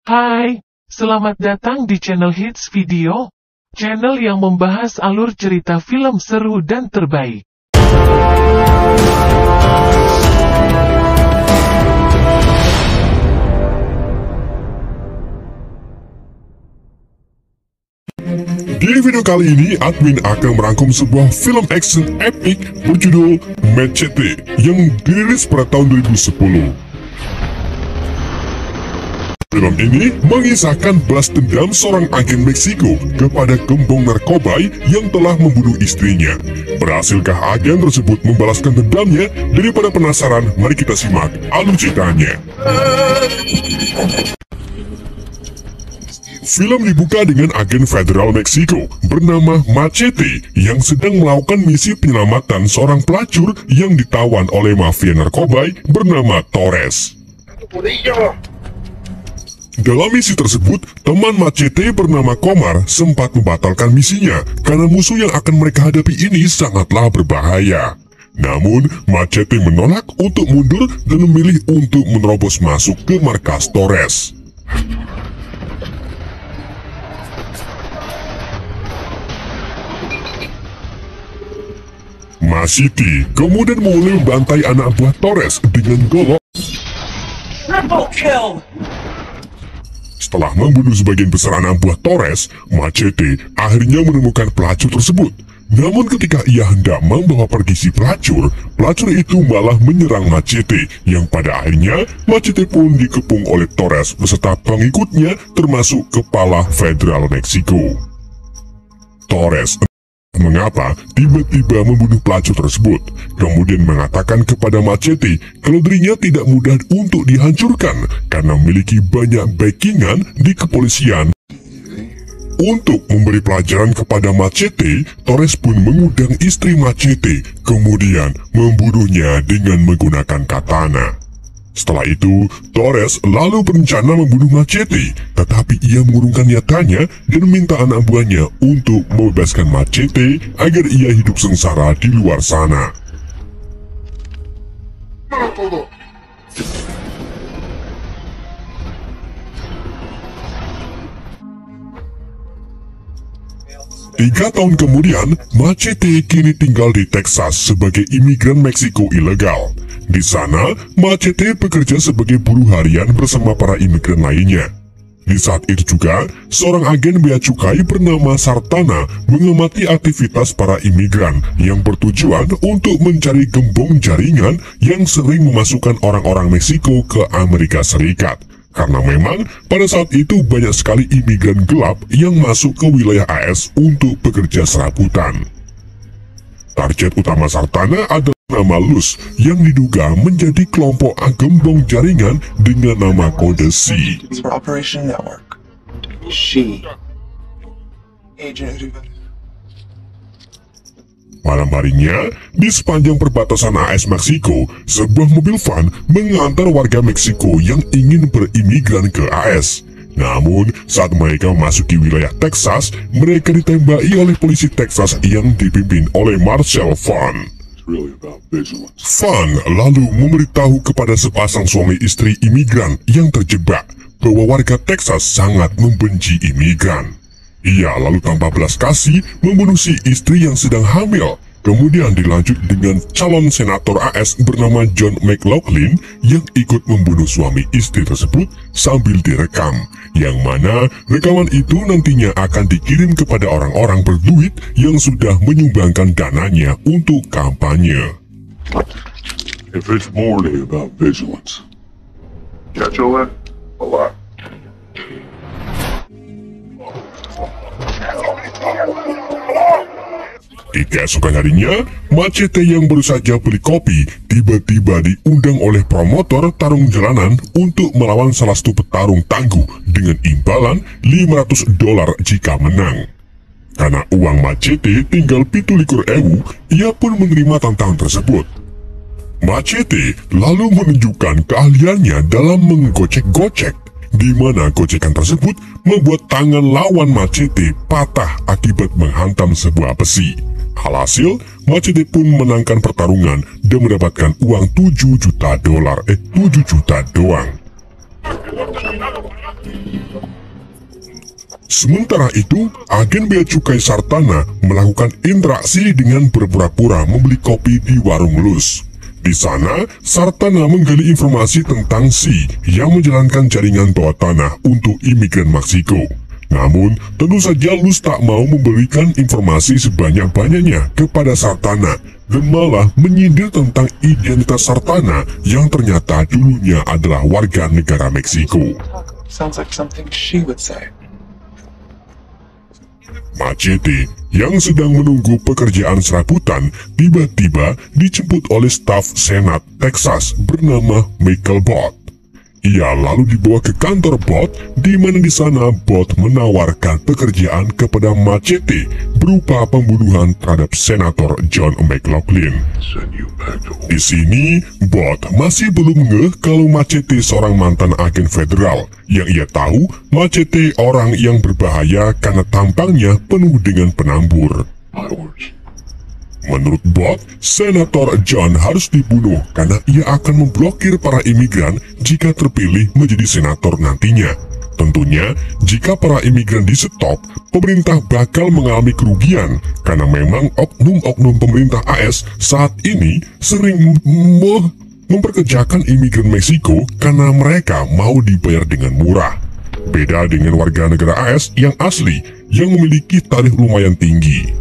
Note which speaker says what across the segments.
Speaker 1: Hai, selamat datang di channel Hits Video, channel yang membahas alur cerita film seru dan terbaik.
Speaker 2: Di video kali ini, admin akan merangkum sebuah film action epic berjudul Machete yang dirilis pada tahun 2010. Film ini mengisahkan balas dendam seorang agen Meksiko kepada gembong narkoba yang telah membunuh istrinya. Berhasilkah agen tersebut membalaskan dendamnya? Daripada penasaran, mari kita simak alur ceritanya. Film dibuka dengan agen federal Meksiko bernama Machete yang sedang melakukan misi penyelamatan seorang pelacur yang ditawan oleh mafia narkoba bernama Torres. Dalam misi tersebut, teman Machete bernama Komar sempat membatalkan misinya karena musuh yang akan mereka hadapi ini sangatlah berbahaya. Namun, Machete menolak untuk mundur dan memilih untuk menerobos masuk ke markas Torres. Machete kemudian mulai membantai anak buah Torres dengan golok.
Speaker 3: Triple kill!
Speaker 2: Setelah membunuh sebagian besar anak buah Torres, Machete akhirnya menemukan pelacur tersebut. Namun ketika ia hendak membawa pergi si pelacur itu malah menyerang Machete, yang pada akhirnya Machete pun dikepung oleh Torres beserta pengikutnya termasuk kepala federal Meksiko. Torres mengapa tiba-tiba membunuh pelacur tersebut, kemudian mengatakan kepada Machete kalau dirinya tidak mudah untuk dihancurkan karena memiliki banyak backingan di kepolisian. Untuk memberi pelajaran kepada Machete, Torres pun mengundang istri Machete, kemudian membunuhnya dengan menggunakan katana. Setelah itu, Torres lalu berencana membunuh Machete, tetapi ia mengurungkan niatannya dan meminta anak buahnya untuk membebaskan Machete agar ia hidup sengsara di luar sana. Tiga tahun kemudian, Machete kini tinggal di Texas sebagai imigran Meksiko ilegal. Di sana, Machete bekerja sebagai buruh harian bersama para imigran lainnya. Di saat itu juga, seorang agen bea cukai bernama Sartana mengamati aktivitas para imigran yang bertujuan untuk mencari gembong jaringan yang sering memasukkan orang-orang Meksiko ke Amerika Serikat. Karena memang pada saat itu banyak sekali imigran gelap yang masuk ke wilayah AS untuk bekerja serabutan. Target utama Sartana adalah nama Luz yang diduga menjadi kelompok gembong jaringan dengan nama kode C.
Speaker 3: Operation Network. She. Agent.
Speaker 2: Malam harinya, di sepanjang perbatasan AS Meksiko, sebuah mobil van mengantar warga Meksiko yang ingin berimigran ke AS. Namun, saat mereka memasuki wilayah Texas, mereka ditembaki oleh polisi Texas yang dipimpin oleh Marshal Van. Van lalu memberitahu kepada sepasang suami istri imigran yang terjebak bahwa warga Texas sangat membenci imigran. Ia lalu tanpa belas kasih membunuh si istri yang sedang hamil. Kemudian dilanjut dengan calon senator AS bernama John McLaughlin yang ikut membunuh suami istri tersebut sambil direkam. Yang mana rekaman itu nantinya akan dikirim kepada orang-orang berduit yang sudah menyumbangkan dananya untuk kampanye.
Speaker 4: If it's morally about vigilance, catch all that? A lot.
Speaker 2: Di keesokan harinya, Machete yang baru saja beli kopi tiba-tiba diundang oleh promotor tarung jalanan untuk melawan salah satu petarung tangguh dengan imbalan $500 jika menang. Karena uang Machete tinggal 17.000, ia pun menerima tantangan tersebut. Machete lalu menunjukkan keahliannya dalam menggocek-gocek, di mana gocekan tersebut membuat tangan lawan Machete patah akibat menghantam sebuah besi. Alhasil, Machete pun menangkan pertarungan dan mendapatkan uang $7 juta doang. Sementara itu, agen Bea Cukai Sartana melakukan interaksi dengan berpura-pura membeli kopi di warung Luz. Di sana, Sartana menggali informasi tentang Si yang menjalankan jaringan bawah tanah untuk imigran Meksiko. Namun, tentu saja Luz tak mau memberikan informasi sebanyak-banyaknya kepada Sartana dan malah menyindir tentang identitas Sartana yang ternyata dulunya adalah warga negara Meksiko.
Speaker 3: Sounds like something she would say.
Speaker 2: Machete yang sedang menunggu pekerjaan serabutan tiba-tiba dijemput oleh staf Senat Texas bernama Michael Bott. Ia lalu dibawa ke kantor Bott, di mana di sana Bott menawarkan pekerjaan kepada Machete berupa pembunuhan terhadap Senator John McLaughlin. Di sini, Bott masih belum ngeh kalau Machete seorang mantan agen federal. Yang ia tahu, Machete orang yang berbahaya karena tampangnya penuh dengan penambur. Menurut Bott, Senator John harus dibunuh karena ia akan memblokir para imigran jika terpilih menjadi senator nantinya. Tentunya, jika para imigran di-stop, pemerintah bakal mengalami kerugian karena memang oknum-oknum pemerintah AS saat ini sering memperkerjakan imigran Meksiko karena mereka mau dibayar dengan murah. Beda dengan warga negara AS yang asli yang memiliki tarif lumayan tinggi.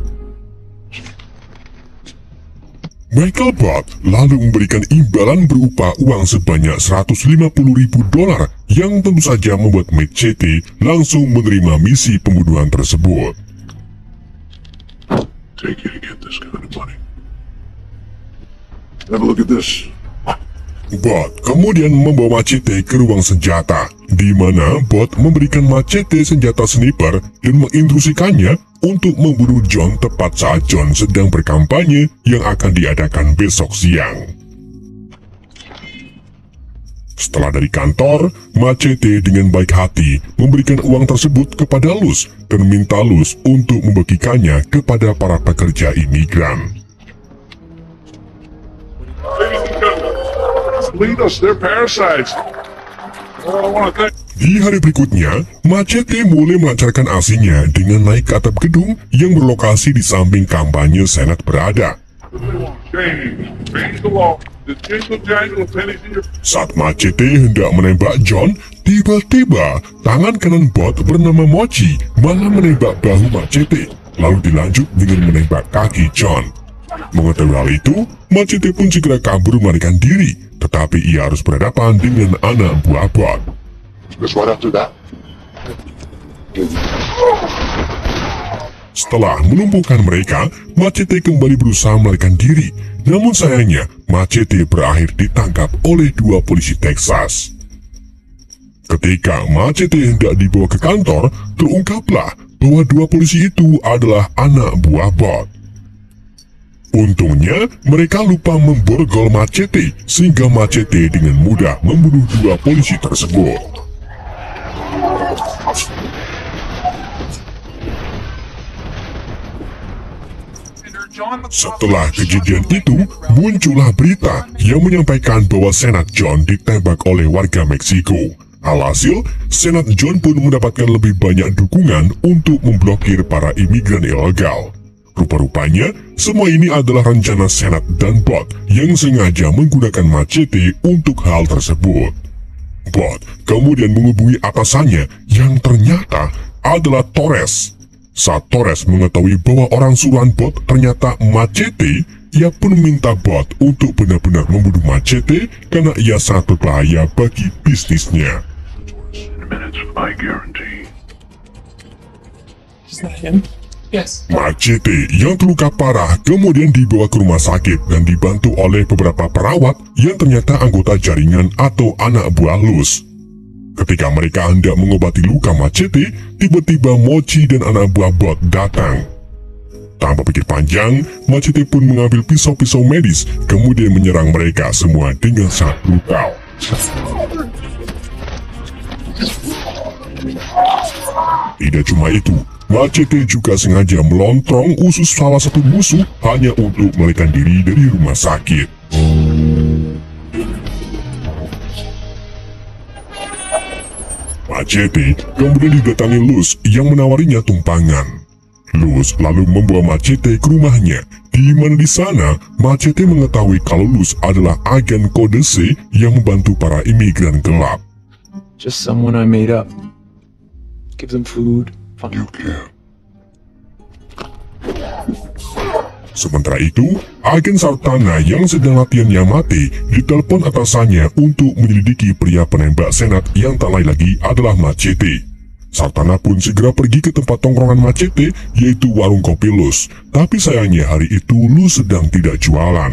Speaker 2: Michael Bott lalu memberikan imbalan berupa uang sebanyak $150.000 yang tentu saja membuat Machete langsung menerima misi pembunuhan tersebut.
Speaker 4: Take you to get this kind of money. Have a look at this.
Speaker 2: Bott kemudian membawa Machete ke ruang senjata, di mana Bott memberikan Machete senjata sniper dan menginstruksikannya untuk membunuh John tepat saat John sedang berkampanye yang akan diadakan besok siang. Setelah dari kantor, Machete dengan baik hati memberikan uang tersebut kepada Luz dan minta Luz untuk membagikannya kepada para pekerja imigran.
Speaker 4: Lead us, they're parasites. Oh, I want to thank.
Speaker 2: Di hari berikutnya, Machete mulai melancarkan aksinya dengan naik ke atap gedung yang berlokasi di samping kampanye Senat berada.
Speaker 4: Change the law. The jingle jangle pennies in your.
Speaker 2: Saat Machete hendak menembak John, tiba-tiba tangan kanan Bott bernama Mochi malah menembak bahu Machete, lalu dilanjut dengan menembak kaki John. Mengetahui hal itu, Machete pun segera kabur melarikan diri, tetapi ia harus berhadapan dengan anak buah Bott.
Speaker 4: Just right after that.
Speaker 2: Setelah melumpuhkan mereka, Machete kembali berusaha melarikan diri. Namun sayangnya, Machete berakhir ditangkap oleh dua polisi Texas. Ketika Machete hendak dibawa ke kantor, terungkaplah bahwa dua polisi itu adalah anak buah Bott. Untungnya, mereka lupa memborgol Machete, sehingga Machete dengan mudah membunuh dua polisi tersebut. Setelah kejadian itu, muncullah berita yang menyampaikan bahwa Senat John ditembak oleh warga Meksiko. Alhasil, Senat John pun mendapatkan lebih banyak dukungan untuk memblokir para imigran ilegal. Rupa-rupanya, semua ini adalah rencana Senat dan Bott yang sengaja menggunakan Machete untuk hal tersebut. Bott kemudian menghubungi atasannya yang ternyata adalah Torres. Saat Torres mengetahui bahwa orang suruhan Bott ternyata Machete, ia pun meminta Bott untuk benar-benar membunuh Machete karena ia sangat berbahaya bagi bisnisnya.
Speaker 3: Is that him? Yes.
Speaker 2: Machete yang terluka parah kemudian dibawa ke rumah sakit dan dibantu oleh beberapa perawat yang ternyata anggota jaringan atau anak buah Luz. Ketika mereka hendak mengobati luka Machete, tiba-tiba Mochi dan anak buah Bott datang. Tanpa pikir panjang, Machete pun mengambil pisau-pisau medis, kemudian menyerang mereka semua dengan sangat brutal. Tidak cuma itu, Machete juga sengaja melontrong usus salah satu musuh hanya untuk melarikan diri dari rumah sakit. Machete kemudian didatangi Luz yang menawarinya tumpangan. Luz lalu membawa Machete ke rumahnya, di mana di sana Machete mengetahui kalau Luz adalah agen kode C yang membantu para imigran gelap.
Speaker 3: Just someone I made up. Give them food. Fun.
Speaker 4: You can.
Speaker 2: Sementara itu, agen Sartana yang sedang latihan Yamate ditelepon atasannya untuk menyelidiki pria penembak senat yang tak lain lagi adalah Machete. Sartana pun segera pergi ke tempat tongkrongan Machete, yaitu warung kopi Luz. Tapi sayangnya hari itu Luz sedang tidak jualan.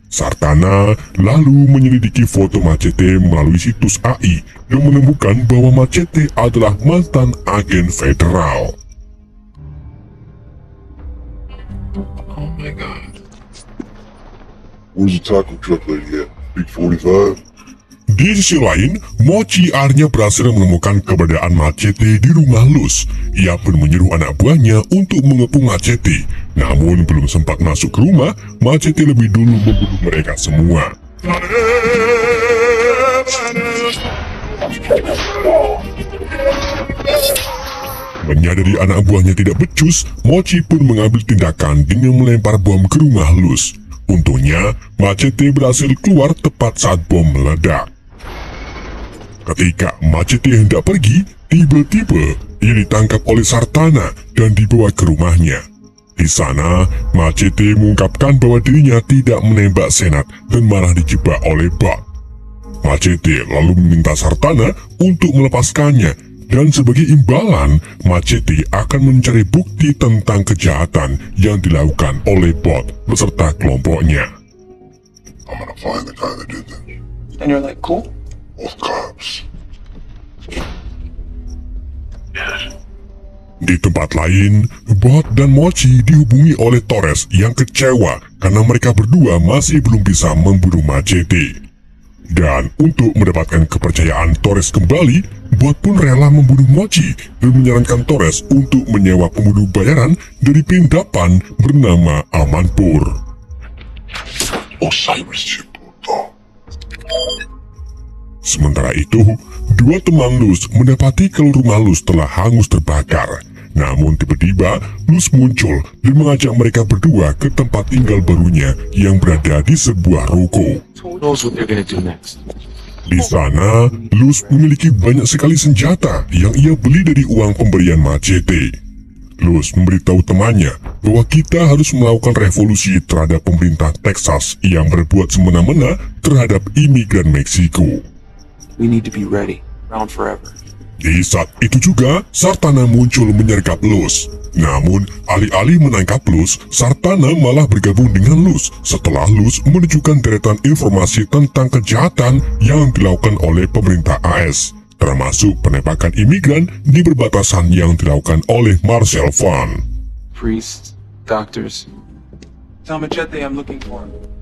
Speaker 2: Sartana lalu menyelidiki foto Machete melalui situs AI dan menemukan bahwa Machete adalah mantan agen federal.
Speaker 3: Oh my god.
Speaker 4: Where's the taco truck lady at? Big 45?
Speaker 2: Di sisi lain, Mochi akhirnya berhasil menemukan keberadaan Machete di rumah Luz. Ia pun menyuruh anak buahnya untuk mengepung Machete. Namun belum sempat masuk ke rumah, Machete lebih dulu membunuh mereka semua. Menyadari anak buahnya tidak becus, Mochi pun mengambil tindakan dengan melempar bom ke rumah Luz. Untungnya, Machete berhasil keluar tepat saat bom meledak. Ketika Machete hendak pergi, tiba-tiba ia ditangkap oleh Sartana dan dibawa ke rumahnya. Di sana, Machete mengungkapkan bahwa dirinya tidak menembak senat dan malah dijebak oleh bot. Machete lalu meminta Sartana untuk melepaskannya, dan sebagai imbalan, Machete akan mencari bukti tentang kejahatan yang dilakukan oleh bot beserta kelompoknya.
Speaker 4: I'm gonna find the guy that did this.
Speaker 3: And you're like, cool?
Speaker 4: Both cops.
Speaker 2: Di tempat lain, Bot dan Mochi dihubungi oleh Torres yang kecewa karena mereka berdua masih belum bisa membunuh Machete. Dan untuk mendapatkan kepercayaan Torres kembali, Bot pun rela membunuh Mochi dan menyarankan Torres untuk menyewa pembunuh bayaran dari pindapan bernama Amanpur.
Speaker 4: Osiris Ciputo.
Speaker 2: Sementara itu, dua teman Luz mendapati kalau rumah Luz telah hangus terbakar. Namun tiba-tiba Luz muncul dan mengajak mereka berdua ke tempat tinggal barunya yang berada di sebuah ruko.
Speaker 3: Who knows what they're gonna do next?
Speaker 2: Di sana, Luz memiliki banyak sekali senjata yang ia beli dari uang pemberian Machete. Luz memberitahu temannya bahwa kita harus melakukan revolusi terhadap pemerintah Texas yang berbuat semena-mena terhadap imigran Meksiko.
Speaker 3: We need to be ready. Around forever.
Speaker 2: Di saat itu juga, Sartana muncul menyergap Luz. Namun, alih-alih menangkap Luz, Sartana malah bergabung dengan Luz setelah Luz menunjukkan deretan informasi tentang kejahatan yang dilakukan oleh pemerintah AS, termasuk penembakan imigran di perbatasan yang dilakukan oleh Marcel Van.
Speaker 3: Priests, doctors. Tell Machete I'm looking for him.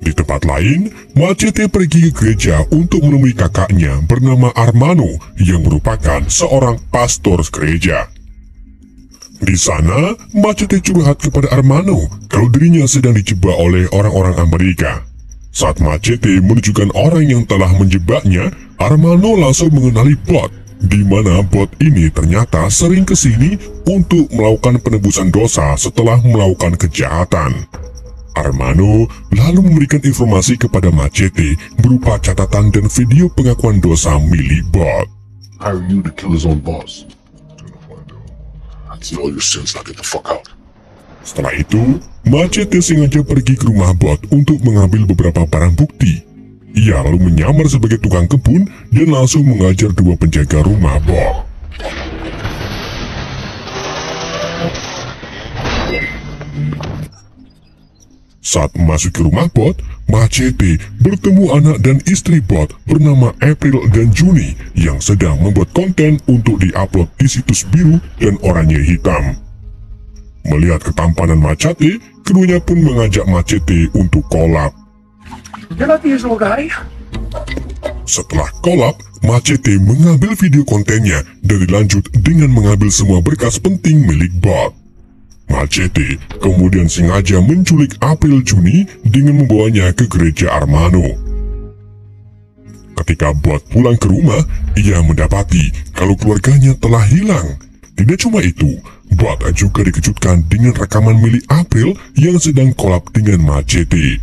Speaker 2: Di tempat lain, Machete pergi ke gereja untuk menemui kakaknya bernama Armano yang merupakan seorang pastor gereja. Di sana, Machete curhat kepada Armano kalau dirinya sedang dijebak oleh orang-orang Amerika. Saat Machete menunjukkan orang yang telah menjebaknya, Armano langsung mengenali bot, di mana bot ini ternyata sering kesini untuk melakukan penebusan dosa setelah melakukan kejahatan. Armano lalu memberikan informasi kepada Machete berupa catatan dan video pengakuan dosa milik bot.
Speaker 4: Hire you to kill his own boss. Gonna find out. I see all your sins, now get the fuck out.
Speaker 2: Setelah itu, Machete sengaja pergi ke rumah bot untuk mengambil beberapa barang bukti. Ia lalu menyamar sebagai tukang kebun dan langsung mengajar dua penjaga rumah bot. Saat masuk ke rumah bot, Machete bertemu anak dan istri bot bernama April dan Juni yang sedang membuat konten untuk diupload di situs biru dan oranye hitam. Melihat ketampanan Machete, keduanya pun mengajak Machete untuk collab.
Speaker 3: You're not the usual guy.
Speaker 2: Setelah collab, Machete mengambil video kontennya dan dilanjut dengan mengambil semua berkas penting milik bot. Machete kemudian sengaja menculik April Juni dengan membawanya ke gereja Armano. Ketika Bot pulang ke rumah, ia mendapati kalau keluarganya telah hilang. Tidak cuma itu, Bot juga dikejutkan dengan rekaman milik April yang sedang kolab dengan Machete.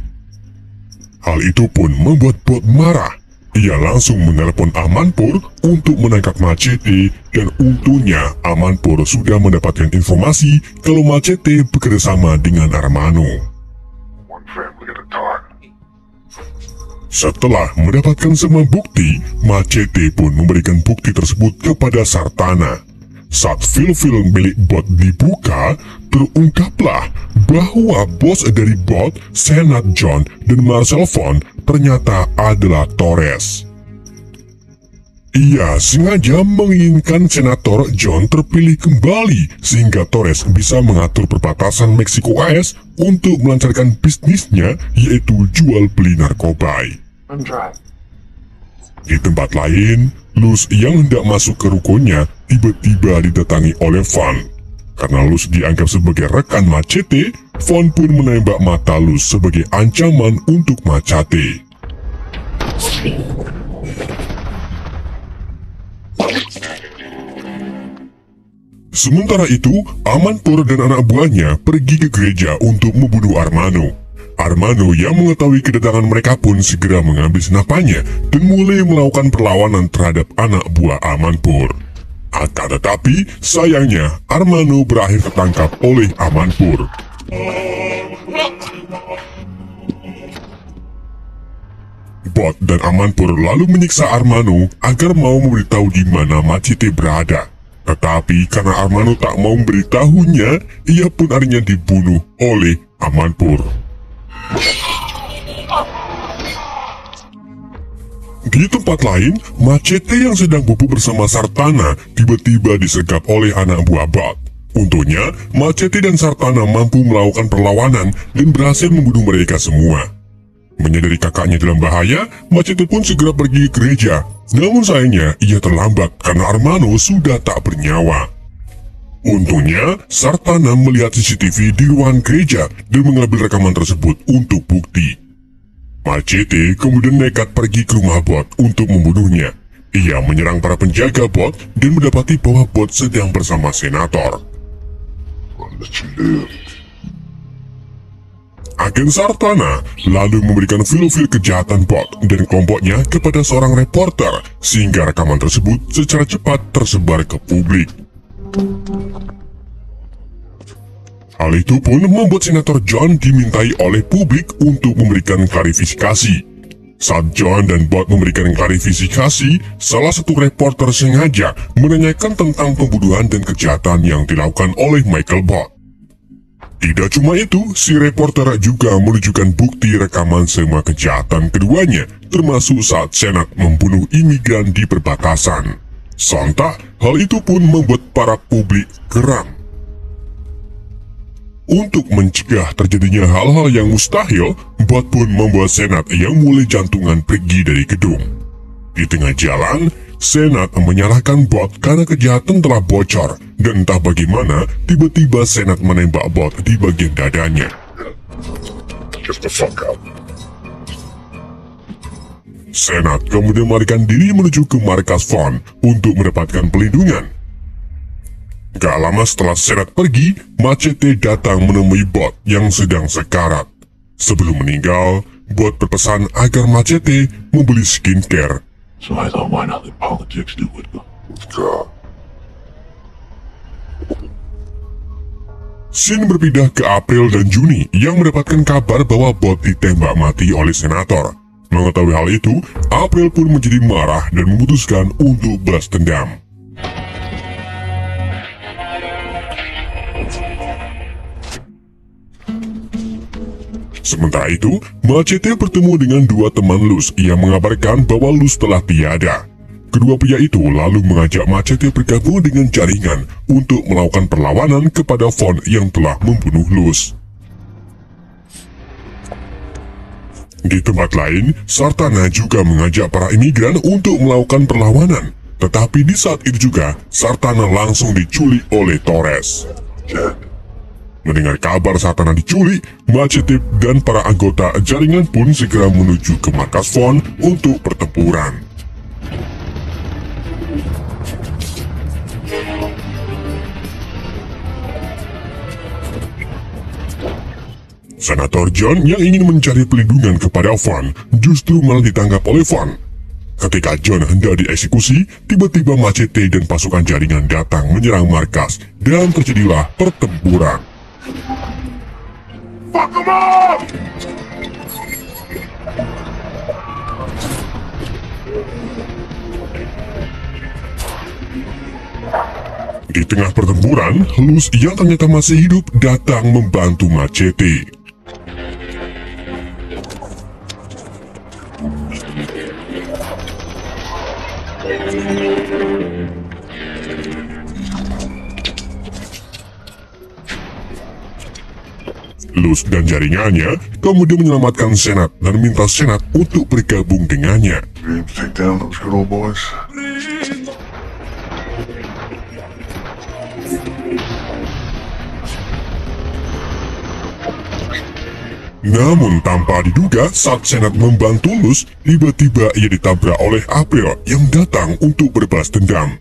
Speaker 2: Hal itu pun membuat Bot marah. Ia langsung menelepon Amanpour untuk menangkap Machete, dan untungnya Amanpour sudah mendapatkan informasi kalau Machete bekerjasama dengan Armano.
Speaker 4: One family at a time.
Speaker 2: Setelah mendapatkan semua bukti, Machete pun memberikan bukti tersebut kepada Sartana. Saat file-file milik Bot dibuka, terungkaplah bahwa bos dari Bot, Senat John, dan Marcel Von ternyata adalah Torres. Ia sengaja menginginkan Senator John terpilih kembali sehingga Torres bisa mengatur perbatasan Meksiko AS untuk melancarkan bisnisnya, yaitu jual beli narkoba. Di tempat lain, Luz yang hendak masuk ke rukonya tiba-tiba didatangi oleh Von. Karena Luz dianggap sebagai rekan Machete, Von pun menembak mata Luz sebagai ancaman untuk Machete. Sementara itu, Amanpour dan anak buahnya pergi ke gereja untuk membunuh Armano. Armano yang mengetahui kedatangan mereka pun segera mengambil senapannya dan mulai melakukan perlawanan terhadap anak buah Amanpour. Akan tetapi, sayangnya Armano berakhir tertangkap oleh Amanpour. Bot dan Amanpour lalu menyiksa Armano agar mau memberitahu di mana Machete berada. Tetapi karena Armano tak mau memberitahunya, ia pun akhirnya dibunuh oleh Amanpour. Di tempat lain, Machete yang sedang bubuk bersama Sartana tiba-tiba disergap oleh anak buah Bot. Untungnya, Machete dan Sartana mampu melakukan perlawanan dan berhasil membunuh mereka semua. Menyadari kakaknya dalam bahaya, Machete pun segera pergi ke gereja. Namun sayangnya, ia terlambat karena Armano sudah tak bernyawa. Untungnya, Sartana melihat CCTV di ruangan gereja dan mengambil rekaman tersebut untuk bukti. Machete kemudian nekat pergi ke rumah Bot untuk membunuhnya. Ia menyerang para penjaga Bot dan mendapati bahwa Bot sedang bersama Senator. Agen Sartana lalu memberikan file-file kejahatan Bot dan kelompoknya kepada seorang reporter, sehingga rekaman tersebut secara cepat tersebar ke publik. Hal itu pun membuat Senator John dimintai oleh publik untuk memberikan klarifikasi. Saat John dan Bot memberikan klarifikasi, salah satu reporter sengaja menanyakan tentang pembunuhan dan kejahatan yang dilakukan oleh Michael Bot. Tidak cuma itu, si reporter juga menunjukkan bukti rekaman semua kejahatan keduanya, termasuk saat Senat membunuh imigran di perbatasan. Sontak, hal itu pun membuat para publik geram. Untuk mencegah terjadinya hal-hal yang mustahil, Bot pun membuat Senat yang mulai jantungan pergi dari gedung. Di tengah jalan, Senat menyalahkan Bot karena kejahatan telah bocor, dan entah bagaimana tiba-tiba Senat menembak Bot di bagian dadanya.
Speaker 4: Get the fuck out.
Speaker 2: Senat kemudian melarikan diri menuju ke markas Von untuk mendapatkan pelindungan. Gak lama setelah Senat pergi, Machete datang menemui Bot yang sedang sekarat. Sebelum meninggal, Bot berpesan agar Machete membeli skincare.
Speaker 4: So I thought, why not let politics do it? God.
Speaker 2: Scene berpindah ke April dan Juni yang mendapatkan kabar bahwa Bot ditembak mati oleh Senator. Mengetahui hal itu, April pun menjadi marah dan memutuskan untuk balas dendam. Sementara itu, Machete bertemu dengan dua teman Luz yang mengabarkan bahwa Luz telah tiada. Kedua pria itu lalu mengajak Machete bergabung dengan jaringan untuk melakukan perlawanan kepada Von yang telah membunuh Luz. Di tempat lain, Sartana juga mengajak para imigran untuk melakukan perlawanan. Tetapi di saat itu juga, Sartana langsung diculik oleh Torres. Mendengar kabar Sartana diculik, Machete dan para anggota jaringan pun segera menuju ke markas Von untuk pertempuran. Senator John yang ingin mencari pelindungan kepada Van justru malah ditangkap oleh Van. Ketika John hendak dieksekusi, tiba-tiba Machete dan pasukan jaringan datang menyerang markas dan terjadilah pertempuran.
Speaker 4: Fuck 'em up!
Speaker 2: Di tengah pertempuran, Luz yang ternyata masih hidup datang membantu Machete. Luz dan jaringannya kemudian menyelamatkan Senat dan minta Senat untuk bergabung dengannya.
Speaker 4: We aim to take down those good old boys.
Speaker 2: Namun tanpa diduga saat Senat membantu Luz, tiba-tiba ia ditabrak oleh April yang datang untuk berbalas dendam.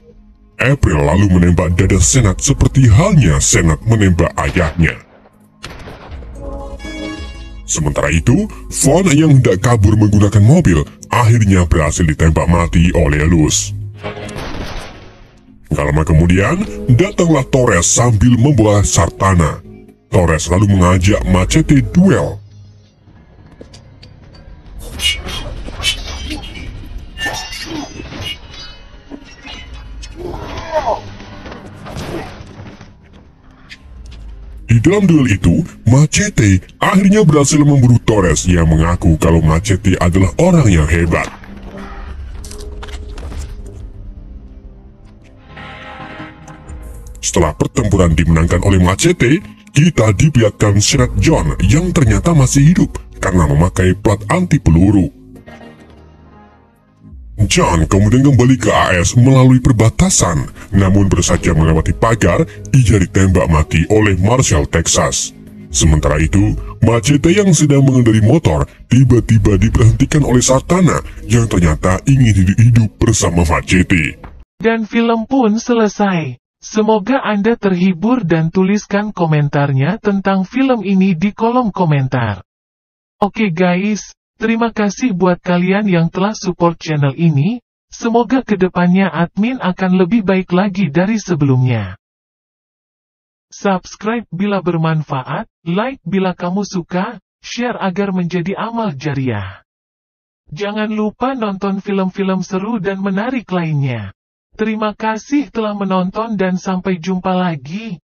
Speaker 2: April lalu menembak dada Senat seperti halnya Senat menembak ayahnya. Sementara itu, Van yang hendak kabur menggunakan mobil akhirnya berhasil ditembak mati oleh Luz. Gak lama kemudian, datanglah Torres sambil membawa Sartana. Torres lalu mengajak Machete duel. Di dalam duel itu, Machete akhirnya berhasil memburu Torres yang mengaku kalau Machete adalah orang yang hebat. Setelah pertempuran dimenangkan oleh Machete, kita diperlihatkan Senat John yang ternyata masih hidup karena memakai plat anti peluru. John kemudian kembali ke AS melalui perbatasan, namun baru saja melewati pagar, ia ditembak mati oleh Marshal Texas. Sementara itu, Machete yang sedang mengendari motor tiba-tiba diberhentikan oleh Sartana yang ternyata ingin hidup bersama Machete.
Speaker 1: Dan film pun selesai. Semoga Anda terhibur dan tuliskan komentarnya tentang film ini di kolom komentar. Oke guys, terima kasih buat kalian yang telah support channel ini. Semoga kedepannya admin akan lebih baik lagi dari sebelumnya. Subscribe bila bermanfaat, like bila kamu suka, share agar menjadi amal jariah. Jangan lupa nonton film-film seru dan menarik lainnya. Terima kasih telah menonton dan sampai jumpa lagi.